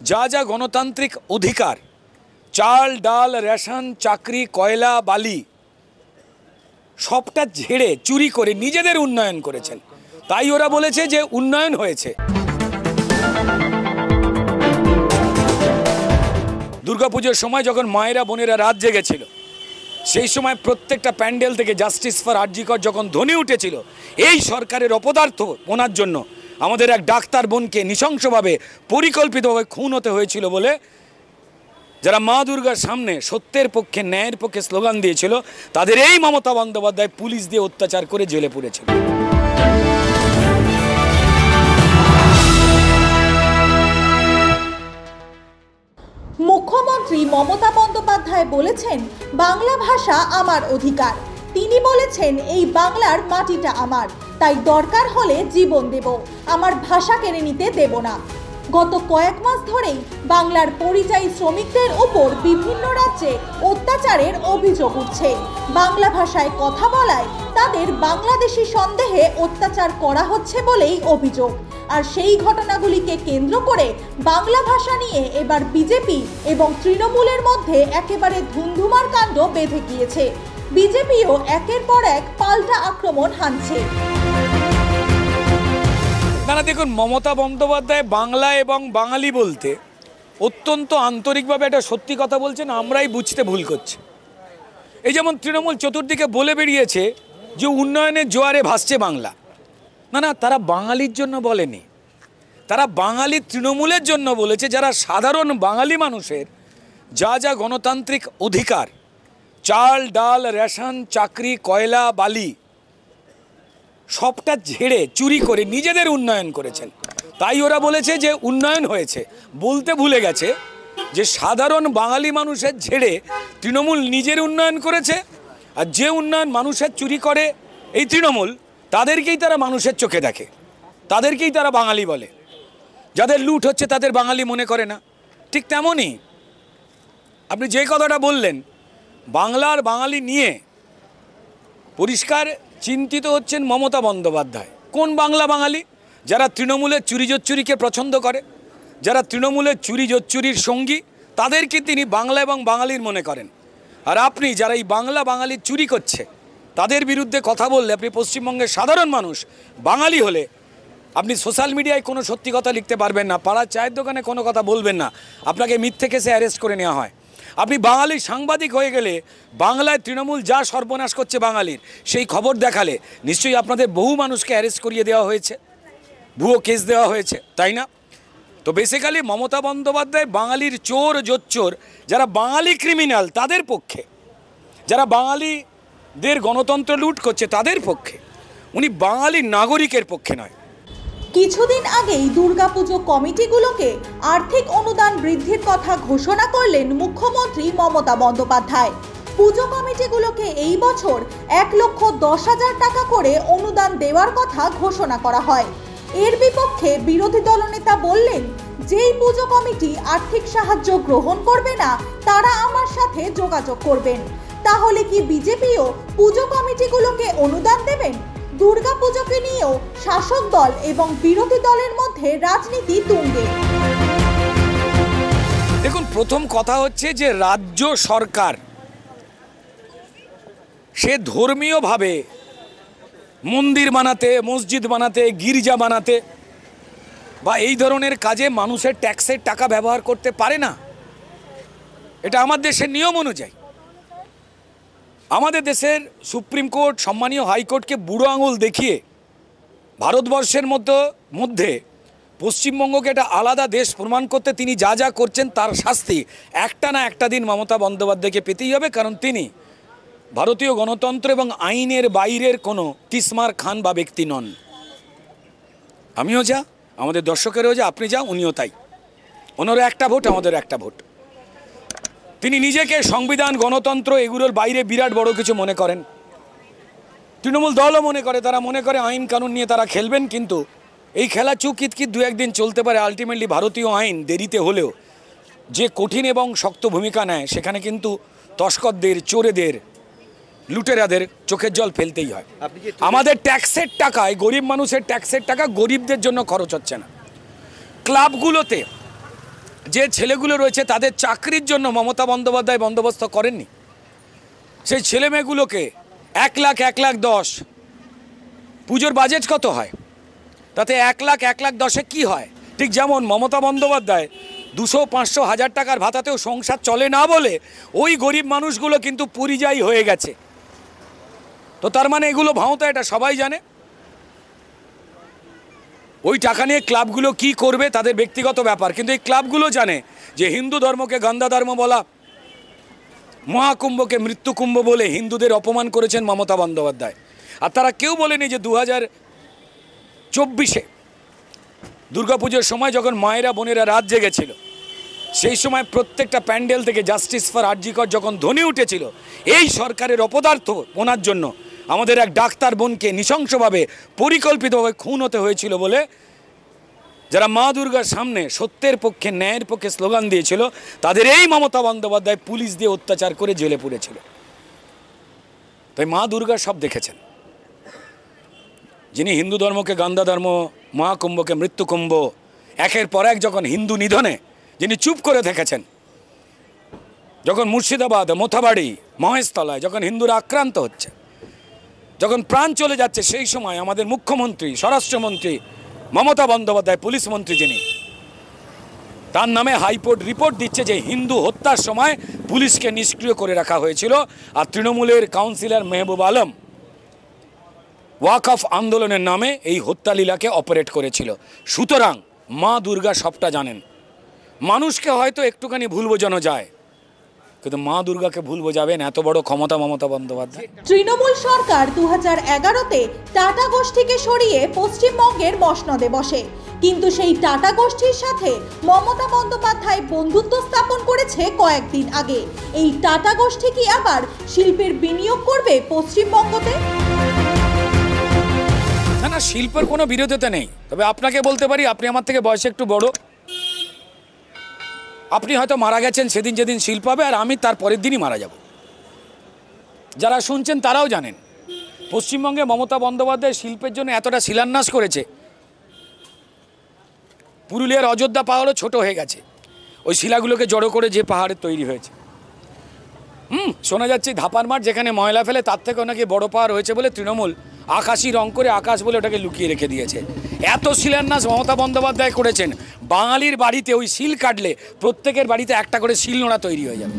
যা যা গণতান্ত্রিক অধিকার, চাল ডাল রেশন চাকরি কয়লা বালি সবটা ঝেড়ে চুরি করে নিজেদের উন্নয়ন করেছেন। তাই ওরা বলেছে যে উন্নয়ন হয়েছে। দুর্গাপুজোর সময় যখন মায়েরা বোনেরা রাত জেগেছিল, সেই সময় প্রত্যেকটা প্যান্ডেল থেকে জাস্টিস ফর আরজি কর যখন ধ্বনি উঠেছিল, এই সরকারের অপদার্থ ওনার জন্য আমাদের এক ডাক্তার বোনকে নৃশংসভাবে পরিকল্পিতভাবে খুন হতে হয়েছিল বলে যারা মা দুর্গার সামনে সত্যের পক্ষে ন্যায়ের পক্ষে স্লোগান দিয়েছিল, তাদের এই মমতা বন্দ্যোপাধ্যায় পুলিশ দিয়ে অত্যাচার করে জেলে পুরেছিল। মুখ্যমন্ত্রী মমতা বন্দ্যোপাধ্যায় বলেছেন, বাংলা ভাষা আমার অধিকার। তিনি বলেছেন, এই বাংলার মাটিটা আমার, তাই দরকার হলে জীবন দেব, আমার ভাষা কেড়ে নিতে দেব না। গত কয়েক মাস ধরেই বাংলার পরিযায়ী শ্রমিকদের উপর বিভিন্ন রাজ্যে অত্যাচারের অভিযোগ উঠছে। বাংলা ভাষায় কথা বলায় তাদের বাংলাদেশি সন্দেহে অত্যাচার করা হচ্ছে বলেই অভিযোগ। আর সেই ঘটনাগুলিকে কেন্দ্র করে বাংলা ভাষা নিয়ে এবার বিজেপি এবং তৃণমূলের মধ্যে একেবারে ধুন্ধুমার কাণ্ড বেঁধে গিয়েছে। বিজেপিও একের পর এক পাল্টা আক্রমণ হানছে। আপনারা দেখুন, মমতা বন্দ্যোপাধ্যায় বাংলা এবং বাঙালি বলতে অত্যন্ত আন্তরিকভাবে একটা সত্যি কথা বলছেন, আমরাই বুঝতে ভুল করছি। এই যেমন তৃণমূল চতুর্দিকে বলে বেরিয়েছে যে উন্নয়নের জোয়ারে ভাসছে বাংলা। না না, তারা বাঙালির জন্য বলেনি, তারা বাঙালি তৃণমূলের জন্য বলেছে, যারা সাধারণ বাঙালি মানুষের যা যা গণতান্ত্রিক অধিকার, চাল ডাল রেশন চাকরি কয়লা বালি সবটা ঝেড়ে চুরি করে নিজেদের উন্নয়ন করেছেন। তাই ওরা বলেছে যে উন্নয়ন হয়েছে। বলতে ভুলে গেছে যে সাধারণ বাঙালি মানুষের ঝেড়ে তৃণমূল নিজের উন্নয়ন করেছে, আর যে উন্নয়ন মানুষের চুরি করে এই তৃণমূল, তাদেরকেই তারা মানুষের চোখে দেখে, তাদেরকেই তারা বাঙালি বলে। যাদের লুট হচ্ছে তাদের বাঙালি মনে করে না। ঠিক তেমনই আপনি যে কথাটা বললেন, বাংলার বাঙালি নিয়ে পরিষ্কার চিন্তিত হচ্ছেন মমতা বন্দ্যোপাধ্যায়। কোন বাংলা বাঙালি? যারা তৃণমূলের চুরি জোচ্চুরিকে পছন্দ করে, যারা তৃণমূলের চুরি জোচ্চুরির সঙ্গী, তাদেরকে তিনি বাংলা এবং বাঙালির মনে করেন। আর আপনি যারা এই বাংলা বাঙালির চুরি করছে তাদের বিরুদ্ধে কথা বললে, আপনি পশ্চিমবঙ্গের সাধারণ মানুষ বাঙালি হলে আপনি সোশ্যাল মিডিয়ায় কোনো সত্যি কথা লিখতে পারবেন না, পাড়ার চায়ের দোকানে কোনো কথা বলবেন না, আপনাকে মিথ্যে কেসে অ্যারেস্ট করে নেওয়া হয়। আপনি বাঙালি সাংবাদিক হয়ে গেলে বাংলায় তৃণমূল যা সর্বনাশ করছে বাঙালির, সেই খবর দেখালে নিশ্চয়ই আপনাদের বহু মানুষকে অ্যারেস্ট করিয়ে দেওয়া হয়েছে, ভুয়ো কেস দেওয়া হয়েছে, তাই না? তো বেসিক্যালি মমতা বন্দ্যোপাধ্যায় বাঙালির চোর জোচ্চোর, যারা বাঙালি ক্রিমিনাল তাদের পক্ষে, যারা বাঙালিদের গণতন্ত্র লুট করছে তাদের পক্ষে, উনি বাঙালি নাগরিকের পক্ষে নয়। কিছুদিন আগেই দুর্গাপুজো কমিটিগুলোকে আর্থিক অনুদান বৃদ্ধির কথা ঘোষণা করলেন মুখ্যমন্ত্রী মমতা বন্দ্যোপাধ্যায়। পুজো কমিটিগুলোকে এই বছর 1,10,000 টাকা করে অনুদান দেওয়ার কথা ঘোষণা করা হয়। এর বিপক্ষে বিরোধী দলনেতা বললেন, যেই পুজো কমিটি আর্থিক সাহায্য গ্রহণ করবে না তারা আমার সাথে যোগাযোগ করবেন। তাহলে কি বিজেপিও পুজো কমিটিগুলোকে অনুদান দেবেন? দুর্গাপুজোকে নিয়েও শাসক দল এবং বিরোধী দলের মধ্যে রাজনীতি তুঙ্গে। দেখুন, প্রথম কথা হচ্ছে যে রাজ্য সরকার সে ধর্মীয়ভাবে মন্দির বানাতে, মসজিদ বানাতে, গির্জা বানাতে বা এই ধরনের কাজে মানুষের ট্যাক্সের টাকা ব্যবহার করতে পারে না। এটা আমার দেশের নিয়ম অনুযায়ী। আমাদের দেশের সুপ্রিম কোর্ট সম্মানীয় হাইকোর্টকে বুড়ো আঙুল দেখিয়ে ভারতবর্ষের মধ্যে পশ্চিমবঙ্গকে একটা আলাদা দেশ প্রমাণ করতে তিনি যা যা করছেন তার শাস্তি একটা না একটা দিন মমতা বন্দ্যোপাধ্যায়কে পেতেই হবে। কারণ তিনি ভারতীয় গণতন্ত্র এবং আইনের বাইরের কোনো তিসমার খান বা ব্যক্তি নন। আমিও যা, আমাদের দর্শকেরও যা, আপনি যা, উনিও তাই। ওনারও একটা ভোট, আমাদের একটা ভোট। তিনি নিজেকে সংবিধান গণতন্ত্র এগুলোর বাইরে বিরাট বড় কিছু মনে করেন। তৃণমূল দলও মনে করে, তারা মনে করে আইন কানুন নিয়ে তারা খেলবেন, কিন্তু এই খেলা চুকিতকিত দু একদিন চলতে পারে। আলটিমেটলি ভারতীয় আইন দেরিতে হলেও যে কঠিন এবং শক্ত ভূমিকা নেয়, সেখানে কিন্তু তস্করদের, চোরেদের, লুটেরাদের চোখের জল ফেলতেই হয়। আমাদের ট্যাক্সের টাকায়, গরিব মানুষের ট্যাক্সের টাকা গরিবদের জন্য খরচ হচ্ছে না। ক্লাবগুলোতে যে ছেলেগুলো রয়েছে তাদের চাকরির জন্য মমতা বন্দ্যোপাধ্যায় বন্দোবস্ত করেননি। সেই ছেলে মেয়েগুলোকে 1,00,000, 1,10,000 পুজোর বাজেট কত হয়, তাতে 1,00,000 কি হয়? ঠিক যেমন মমতা বন্দ্যোপাধ্যায় 200, 500, 1000 টাকার ভাতাতেও সংসার চলে না বলে ওই গরিব মানুষগুলো কিন্তু পরিযায়ী হয়ে গেছে। তো তার মানে এগুলো ভাঁওতা, এটা সবাই জানে। ওই টাকা নিয়ে ক্লাবগুলো কি করবে তাদের ব্যক্তিগত ব্যাপার, কিন্তু এই ক্লাবগুলো জানে যে হিন্দু ধর্মকে গান্দা ধর্ম বলা, মহাকুম্ভকে মৃত্যুকুম্ভ বলে হিন্দুদের অপমান করেছেন মমতা বন্দ্যোপাধ্যায়। আর তারা কেউ বলেনি যে 2024-এ দুর্গাপুজোর সময় যখন মায়েরা বোনেরা রাত জেগেছিল, সেই সময় প্রত্যেকটা প্যান্ডেল থেকে জাস্টিস ফর আরজি কর যখন ধ্বনি উঠেছিল, এই সরকারের অপদার্থ ওনার জন্য আমাদের এক ডাক্তার বোনকে নৃশংসভাবে পরিকল্পিতভাবে খুন হতে হয়েছিল বলে যারা মা দুর্গার সামনে সত্যের পক্ষে ন্যায়ের পক্ষে স্লোগান দিয়েছিল, তাদের এই মমতা বন্দ্যোপাধ্যায় পুলিশ দিয়ে অত্যাচার করে জেলে পুরেছিল। তাই মা দুর্গা সব দেখেছেন। যিনি হিন্দু ধর্মকে গান্দা ধর্ম, মহাকুম্ভকে মৃত্যুকুম্ভ, একের পর এক যখন হিন্দু নিধনে যিনি চুপ করে থেকেছেন, যখন মুর্শিদাবাদ, মোথাবাড়ি, মহেশতলায় যখন হিন্দুরা আক্রান্ত হচ্ছে, যখন প্রাণ চলে যাচ্ছে, সেই সময় আমাদের মুখ্যমন্ত্রী, স্বরাষ্ট্রমন্ত্রী মমতা বন্দ্যোপাধ্যায়, পুলিশ মন্ত্রী যিনি, তার নামে হাইকোর্ট রিপোর্ট দিচ্ছে যে হিন্দু হত্যার সময় পুলিশকে নিষ্ক্রিয় করে রাখা হয়েছিল। আর তৃণমূলের কাউন্সিলর মেহবুব আলম ওয়াকফ আন্দোলনের নামে এই হত্যালীলাকে অপারেট করেছিল। সুতরাং মা দুর্গা সবটা জানেন। মানুষকে হয়তো একটুখানি ভুল বোঝানো যায়, কিন্তু মা দুর্গাকে ভুল বোঝাবেন এত বড় ক্ষমতা মমতা বন্দ্যোপাধ্যায়? তৃণমূল সরকার 2011-তে টাটা গোষ্ঠীকে সরিয়ে পশ্চিমবঙ্গের মসনদে বসে, কিন্তু সেই টাটা গোষ্ঠীর সাথে মমতা বন্দ্যোপাধ্যায় বন্ধুত্ব স্থাপন করেছে কয়েকদিন আগে। এই টাটা গোষ্ঠী কি আবার শিল্পের বিনিয়োগ করবে পশ্চিমবঙ্গতে? না না, শিল্পের কোনো বিরোধিতা নেই। তবে আপনাকে বলতে পারি, আপনি আমার থেকে বয়সে একটু বড়, আপনি হয়তো মারা গেছেন সেদিন যেদিন শিল্প হবে, আর আমি তার পরের দিনই মারা যাব। যারা শুনছেন তারাও জানেন পশ্চিমবঙ্গে মমতা বন্দ্যোপাধ্যায় শিল্পের জন্য এতটা শিলান্যাস করেছে, পুরুলিয়ার অযোধ্যা পাহাড়ও ছোট হয়ে গেছে ওই শিলাগুলোকে জড়ো করে যে পাহাড়ের তৈরি হয়েছে। শোনা যাচ্ছে ধাপার মাঠ যেখানে ময়লা ফেলে তার থেকে নাকি বড় পাহাড় হয়েছে বলে তৃণমূল আকাশি রং করে আকাশ বলে ওটাকে লুকিয়ে রেখে দিয়েছে। এত শিলান্যাস মমতা বন্দ্যোপাধ্যায় করেছেন, বাঙালির বাড়িতে ওই শিল কাটলে প্রত্যেকের বাড়িতে একটা করে শিল নোড়া তৈরি হয়ে যাবে।